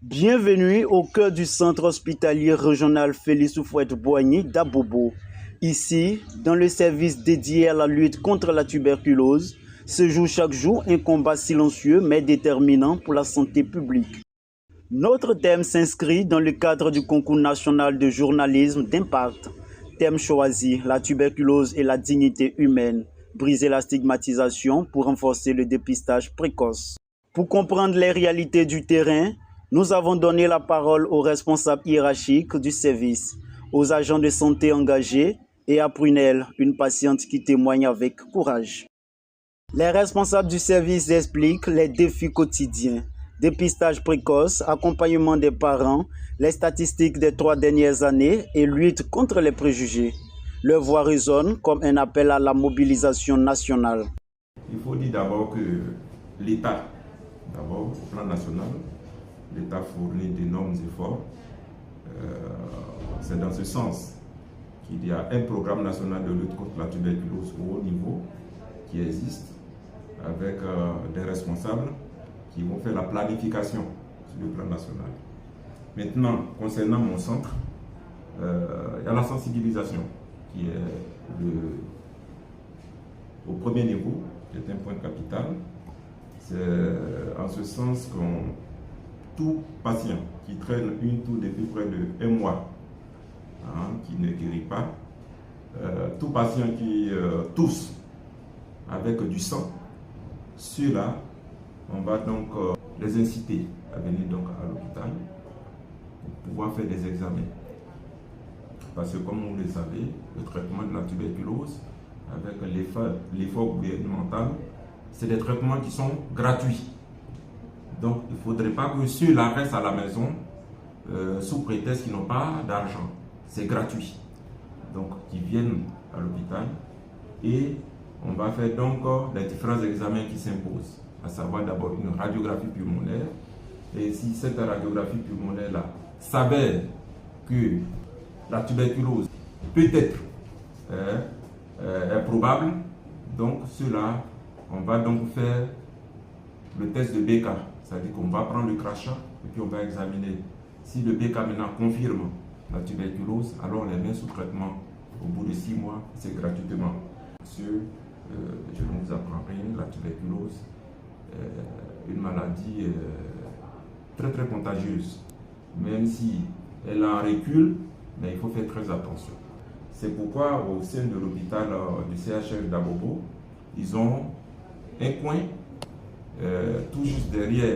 Bienvenue au cœur du centre hospitalier régional Félix Houphouët-Boigny d'Abobo. Ici, dans le service dédié à la lutte contre la tuberculose, se joue chaque jour un combat silencieux mais déterminant pour la santé publique. Notre thème s'inscrit dans le cadre du concours national de journalisme d'impact. Thème choisi, la tuberculose et la dignité humaine. Briser la stigmatisation pour renforcer le dépistage précoce. Pour comprendre les réalités du terrain, nous avons donné la parole aux responsables hiérarchiques du service, aux agents de santé engagés et à Prunelle, une patiente qui témoigne avec courage. Les responsables du service expliquent les défis quotidiens. Dépistage précoce, accompagnement des parents, les statistiques des 3 dernières années et lutte contre les préjugés. Leur voix résonne comme un appel à la mobilisation nationale. Il faut dire d'abord que l'État, au plan national, l'État fournit d'énormes efforts. C'est dans ce sens qu'il y a un programme national de lutte contre la tuberculose au haut niveau qui existe avec des responsables qui vont faire la planification sur le plan national. Maintenant, concernant mon centre, il y a la sensibilisation qui est au premier niveau, qui est un point capital. C'est en ce sens que tout patient qui traîne une toux depuis près de 1 mois, qui ne guérit pas, tout patient qui tousse avec du sang, ceux-là, on va donc les inciter à venir donc à l'hôpital pour pouvoir faire des examens. Parce que comme vous le savez, le traitement de la tuberculose, avec l'effort gouvernemental, c'est des traitements qui sont gratuits. Donc il ne faudrait pas que ceux-là restent à la maison sous prétexte qu'ils n'ont pas d'argent. C'est gratuit. Donc ils viennent à l'hôpital et on va faire donc les différents examens qui s'imposent. À savoir d'abord une radiographie pulmonaire. Et si cette radiographie pulmonaire-là s'avère que la tuberculose peut être probable, donc cela, on va donc faire le test de BK. C'est-à-dire qu'on va prendre le crachat et puis on va examiner. Si le BK maintenant confirme la tuberculose, alors on les met sous traitement. Au bout de 6 mois, c'est gratuitement. Monsieur, je ne vous apprends rien, la tuberculose est une maladie très très contagieuse. Même si elle en recule, mais il faut faire très attention. C'est pourquoi au sein de l'hôpital du CHR d'Abobo, ils ont un coin tout juste derrière